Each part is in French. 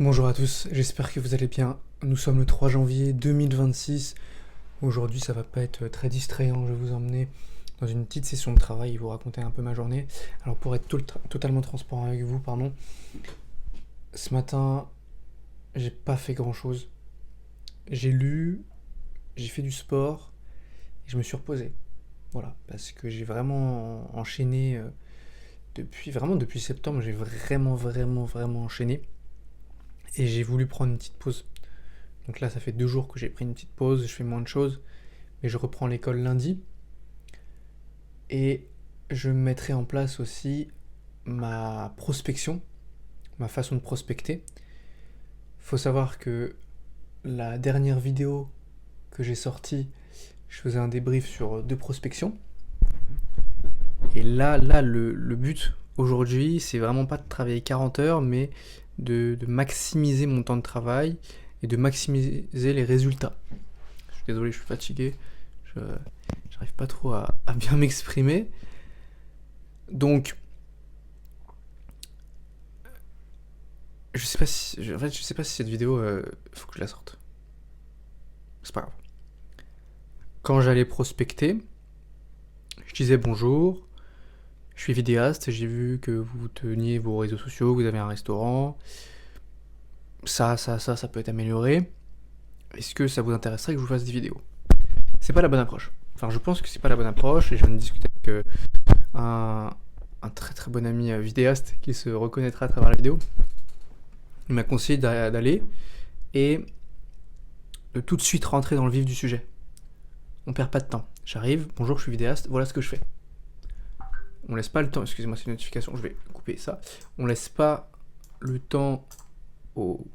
Bonjour à tous, j'espère que vous allez bien. Nous sommes le 3 janvier 2026. Aujourd'hui, ça va pas être très distrayant. Je vais vous emmener dans une petite session de travail et vous raconter un peu ma journée. Alors, pour être totalement transparent avec vous, ce matin, j'ai pas fait grand chose. J'ai lu, j'ai fait du sport et je me suis reposé. Voilà, parce que j'ai vraiment enchaîné depuis septembre, j'ai vraiment enchaîné et j'ai voulu prendre une petite pause. Donc là, ça fait 2 jours que j'ai pris une petite pause, je fais moins de choses, mais je reprends l'école lundi. Et je mettrai en place aussi ma prospection, ma façon de prospecter. Faut savoir que la dernière vidéo que j'ai sortie, je faisais un débrief sur 2 prospections. Et là le but aujourd'hui, c'est vraiment pas de travailler 40 heures, mais de maximiser mon temps de travail et de maximiser les résultats. Je suis désolé, je suis fatigué. Je j'arrive pas trop à bien m'exprimer. Donc, je sais pas si cette vidéo, faut que je la sorte. C'est pas grave. Quand j'allais prospecter, je disais bonjour, je suis vidéaste, j'ai vu que vous teniez vos réseaux sociaux, que vous avez un restaurant. Ça peut être amélioré. Est-ce que ça vous intéresserait que je vous fasse des vidéos? C'est pas la bonne approche. Enfin, je pense que c'est pas la bonne approche et je viens de discuter avec un très très bon ami vidéaste qui se reconnaîtra à travers la vidéo. Il m'a conseillé d'aller et de tout de suite rentrer dans le vif du sujet. On perd pas de temps. J'arrive, bonjour, je suis vidéaste, voilà ce que je fais. On laisse pas le temps, excusez-moi, c'est une notification, je vais couper ça. On laisse pas le temps au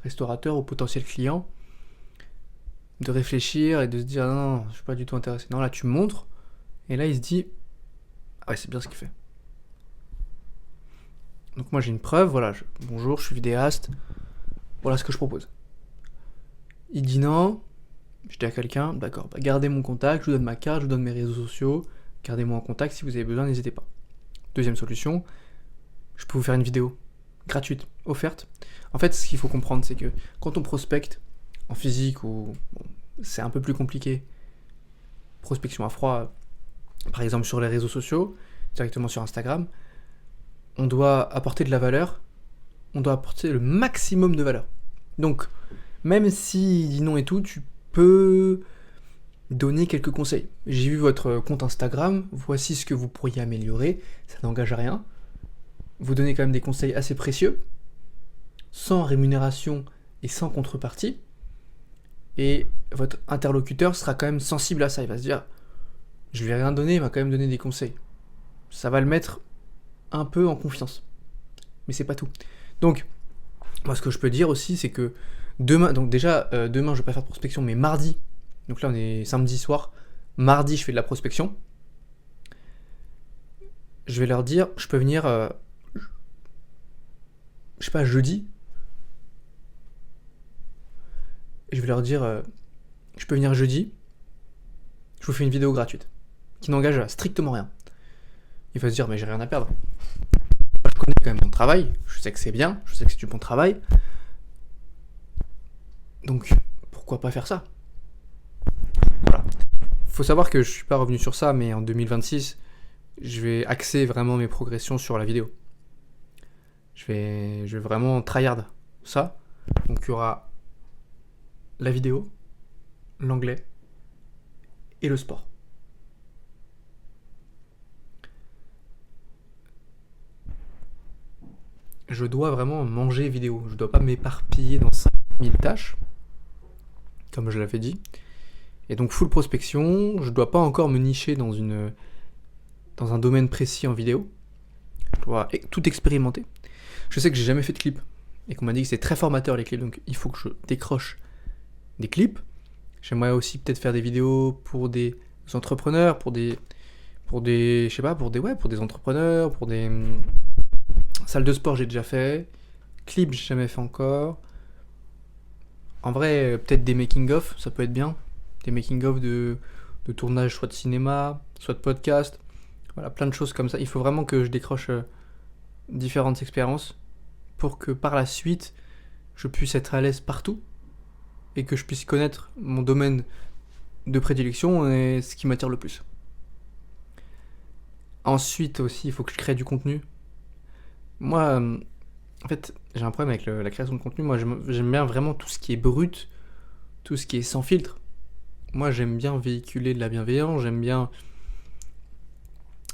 restaurateur, au potentiel client, de réfléchir et de se dire non, je suis pas du tout intéressé. Non, là tu montres, et là il se dit ah ouais, c'est bien ce qu'il fait. Donc moi j'ai une preuve, voilà, bonjour, je suis vidéaste, voilà ce que je propose. Il dit non, je dis à quelqu'un, d'accord, bah gardez mon contact, je vous donne ma carte, je vous donne mes réseaux sociaux, gardez-moi en contact, si vous avez besoin, n'hésitez pas. Deuxième solution, je peux vous faire une vidéo gratuite, offerte. En fait, ce qu'il faut comprendre, c'est que quand on prospecte en physique ou bon, c'est un peu plus compliqué, prospection à froid, par exemple sur les réseaux sociaux, directement sur Instagram, on doit apporter de la valeur, on doit apporter le maximum de valeur. Donc, même s'il dit non et tout, tu peux donner quelques conseils. J'ai vu votre compte Instagram, voici ce que vous pourriez améliorer, ça n'engage à rien. Vous donnez quand même des conseils assez précieux, sans rémunération et sans contrepartie. Et votre interlocuteur sera quand même sensible à ça. Il va se dire, je lui ai rien donné, il m'a quand même donné des conseils. Ça va le mettre un peu en confiance. Mais c'est pas tout. Donc, moi ce que je peux dire aussi, c'est que demain, donc déjà, demain je vais pas faire de prospection, mais mardi, donc là on est samedi soir, mardi je fais de la prospection. Je vais leur dire, je peux venir, je sais pas, jeudi. Je vais leur dire, je peux venir jeudi, je vous fais une vidéo gratuite, qui n'engage strictement rien. Il va se dire, mais j'ai rien à perdre. Moi, je connais quand même mon travail, je sais que c'est bien, je sais que c'est du bon travail. Donc, pourquoi pas faire ça? Voilà. Faut savoir que je suis pas revenu sur ça, mais en 2026, je vais axer vraiment mes progressions sur la vidéo. Je vais vraiment tryhard ça. Donc, il y aura la vidéo, l'anglais et le sport. Je dois vraiment manger vidéo. Je dois pas m'éparpiller dans 5000 tâches, comme je l'avais dit. Et donc full prospection, je dois pas encore me nicher dans un domaine précis en vidéo. Je dois tout expérimenter. Je sais que j'ai jamais fait de clip et qu'on m'a dit que c'est très formateur les clips, donc il faut que je décroche des clips. J'aimerais aussi peut-être faire des vidéos pour des entrepreneurs, pour des je sais pas, pour des entrepreneurs, pour des salles de sport j'ai déjà fait, clips j'ai jamais fait encore. En vrai, peut-être des making-of, ça peut être bien. Des making-of de tournage, soit de cinéma, soit de podcast. Voilà, plein de choses comme ça. Il faut vraiment que je décroche différentes expériences pour que par la suite, je puisse être à l'aise partout et que je puisse connaître mon domaine de prédilection et ce qui m'attire le plus. Ensuite aussi, il faut que je crée du contenu. Moi, en fait, j'ai un problème avec la création de contenu. Moi, j'aime bien vraiment tout ce qui est brut, tout ce qui est sans filtre. Moi, j'aime bien véhiculer de la bienveillance, j'aime bien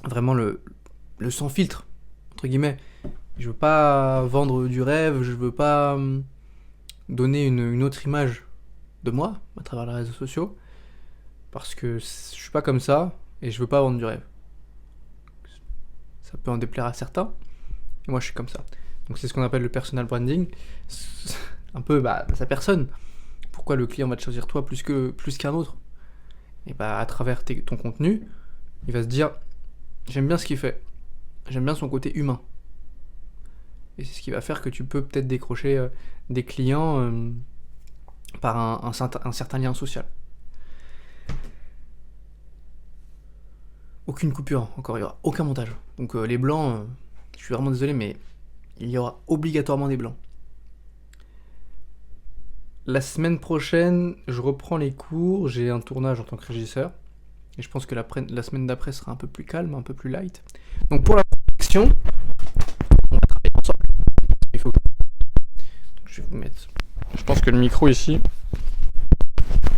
vraiment le sans filtre, entre guillemets. Je veux pas vendre du rêve, je veux pas donner une autre image de moi à travers les réseaux sociaux, parce que je suis pas comme ça et je veux pas vendre du rêve. Ça peut en déplaire à certains, et moi je suis comme ça. Donc c'est ce qu'on appelle le personal branding. C'est un peu sa personne. Pourquoi le client va te choisir toi plus qu'un autre? Et à travers ton contenu, il va se dire j'aime bien ce qu'il fait, j'aime bien son côté humain. Et c'est ce qui va faire que tu peux peut-être décrocher des clients par un certain lien social. Aucune coupure, encore, il n'y aura aucun montage. Donc les blancs, je suis vraiment désolé, mais il y aura obligatoirement des blancs. La semaine prochaine, je reprends les cours, j'ai un tournage en tant que régisseur. Et je pense que la semaine d'après sera un peu plus calme, un peu plus light. Donc pour la production, on va travailler ensemble. Il faut que... Donc, je vais vous mettre... Je pense que le micro ici...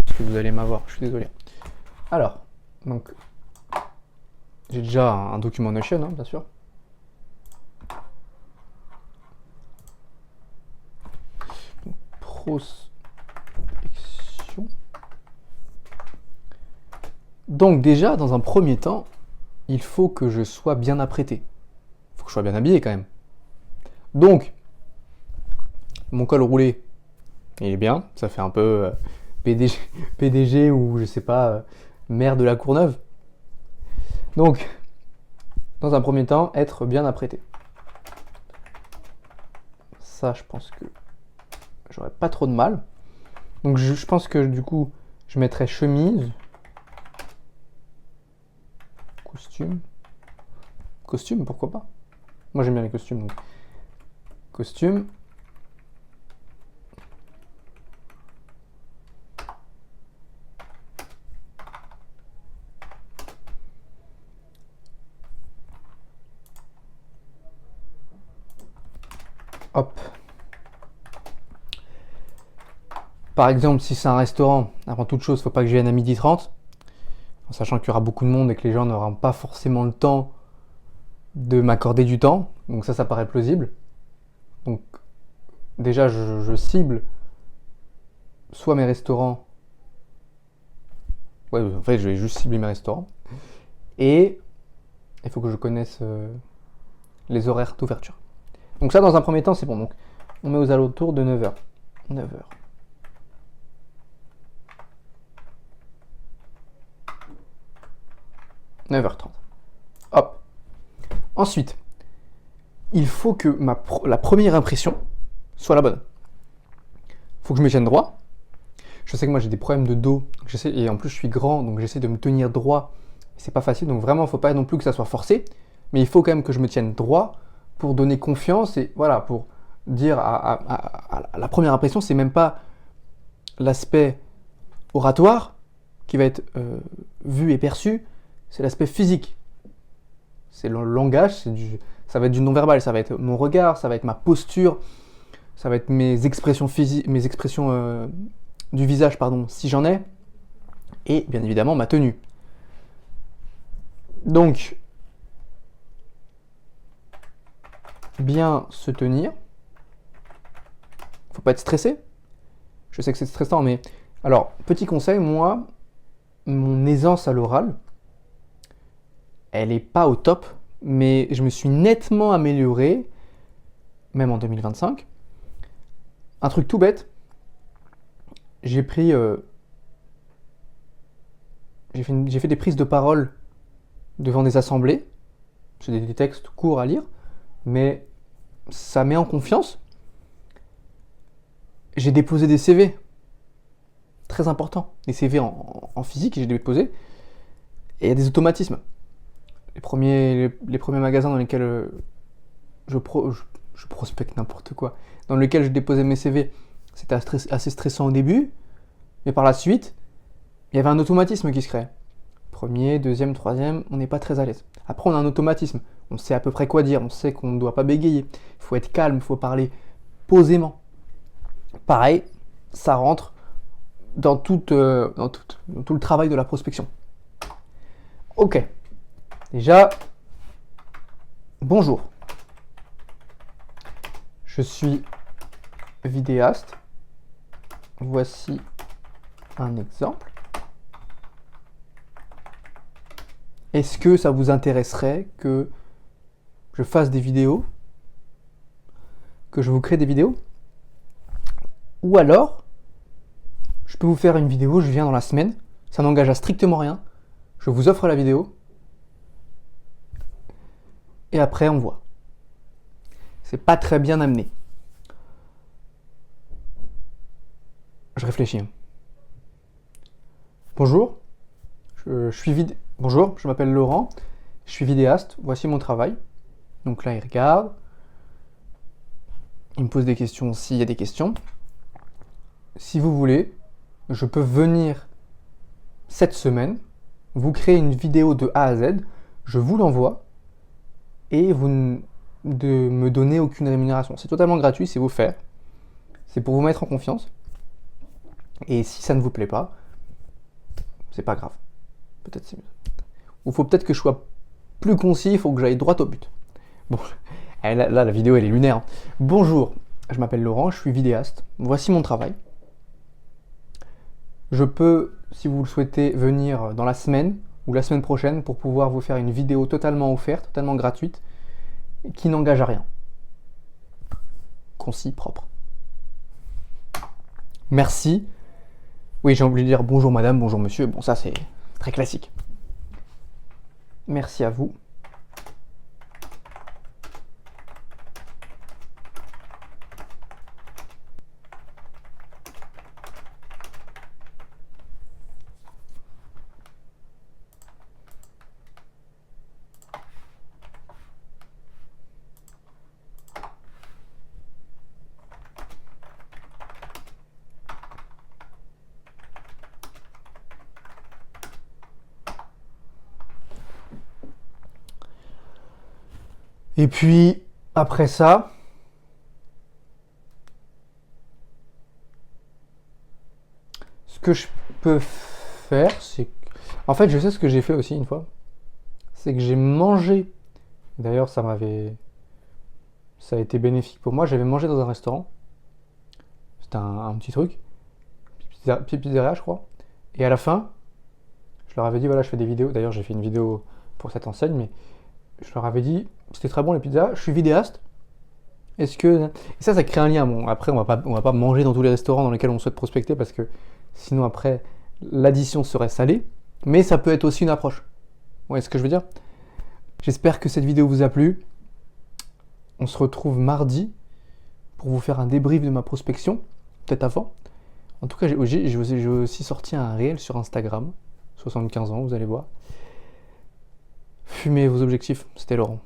Parce que vous allez m'avoir, je suis désolé. Alors, donc... J'ai déjà un document Notion, bien sûr. Donc, prospection. Donc déjà, dans un premier temps, il faut que je sois bien apprêté. Il faut que je sois bien habillé quand même. Donc, mon col roulé, il est bien. Ça fait un peu PDG ou je sais pas, maire de la Courneuve. Donc, dans un premier temps, être bien apprêté. Ça, je pense que j'aurais pas trop de mal. Donc, je pense que du coup, je mettrais chemise, costume, pourquoi pas. Moi, j'aime bien les costumes. Donc. Costume. Hop. Par exemple, si c'est un restaurant, avant toute chose, faut pas que je vienne à 12h30, en sachant qu'il y aura beaucoup de monde et que les gens n'auront pas forcément le temps de m'accorder du temps. Donc ça paraît plausible. Donc déjà, je cible soit mes restaurants. Ouais, en fait, je vais juste cibler mes restaurants. Et il faut que je connaisse les horaires d'ouverture. Donc ça, dans un premier temps, c'est bon. Donc on met aux alentours de 9h. 9h. 9h30. Hop. Ensuite, il faut que la première impression soit la bonne. Il faut que je me tienne droit. Je sais que moi j'ai des problèmes de dos, et en plus je suis grand, donc j'essaie de me tenir droit. C'est pas facile, donc vraiment il ne faut pas non plus que ça soit forcé, mais il faut quand même que je me tienne droit pour donner confiance et voilà, pour dire à la première impression, c'est même pas l'aspect oratoire qui va être vu et perçu, c'est l'aspect physique. C'est le langage, ça va être du non-verbal, ça va être mon regard, ça va être ma posture, ça va être mes expressions physiques, mes expressions du visage, si j'en ai, et bien évidemment ma tenue. Donc, bien se tenir. Faut pas être stressé. Je sais que c'est stressant, mais alors, petit conseil, moi, mon aisance à l'oral, elle est pas au top, mais je me suis nettement amélioré, même en 2025. Un truc tout bête, j'ai fait des prises de parole devant des assemblées. C'est des textes courts à lire, mais ça met en confiance. J'ai déposé des CV, très important, des CV en physique, j'ai déposé, et il y a des automatismes. Les premiers magasins dans lesquels je je prospecte n'importe quoi, dans lequel je déposais mes CV, c'était assez stressant au début, mais par la suite, il y avait un automatisme qui se crée. Premier, deuxième, troisième, on n'est pas très à l'aise. Après, on a un automatisme, on sait à peu près quoi dire, on sait qu'on ne doit pas bégayer, il faut être calme, il faut parler posément. Pareil, ça rentre dans tout le travail de la prospection. Ok, déjà, bonjour. Je suis vidéaste. Voici un exemple. Est-ce que ça vous intéresserait que je fasse des vidéos? Que je vous crée des vidéos? Ou alors, je peux vous faire une vidéo, je viens dans la semaine, ça n'engage à strictement rien, je vous offre la vidéo, et après on voit. C'est pas très bien amené. Je réfléchis. Bonjour, Bonjour, je m'appelle Laurent, je suis vidéaste, voici mon travail. Donc là, il regarde, il me pose des questions s'il y a des questions. Si vous voulez, je peux venir cette semaine, vous créer une vidéo de A à Z, je vous l'envoie, et vous ne me donnez aucune rémunération. C'est totalement gratuit, c'est vous faire. C'est pour vous mettre en confiance. Et si ça ne vous plaît pas, c'est pas grave. Peut-être c'est mieux. Ou faut peut-être que je sois plus concis, il faut que j'aille droit au but. Bon, là, la vidéo, elle est lunaire. Hein. Bonjour, je m'appelle Laurent, je suis vidéaste. Voici mon travail. Je peux, si vous le souhaitez, venir dans la semaine ou la semaine prochaine pour pouvoir vous faire une vidéo totalement offerte, totalement gratuite, qui n'engage à rien. Concis, propre. Merci. Oui, j'ai oublié de dire bonjour madame, bonjour monsieur. Bon, ça c'est très classique. Merci à vous. Et puis, après ça, ce que je peux faire, c'est... En fait, je sais ce que j'ai fait aussi une fois. C'est que j'ai mangé. D'ailleurs, ça a été bénéfique pour moi. J'avais mangé dans un restaurant. C'était un petit truc. Petite pizzeria, je crois. Et à la fin, je leur avais dit, voilà, je fais des vidéos. D'ailleurs, j'ai fait une vidéo pour cette enseigne, mais je leur avais dit, c'était très bon les pizzas, je suis vidéaste. Est-ce que... Et ça crée un lien. Bon, après, on va pas manger dans tous les restaurants dans lesquels on souhaite prospecter parce que sinon, après, l'addition serait salée. Mais ça peut être aussi une approche. Vous voyez ce que je veux dire? J'espère que cette vidéo vous a plu. On se retrouve mardi pour vous faire un débrief de ma prospection, peut-être avant. En tout cas, j'ai aussi sorti un réel sur Instagram, 75 ans, vous allez voir. Fumez vos objectifs, c'était Laurent.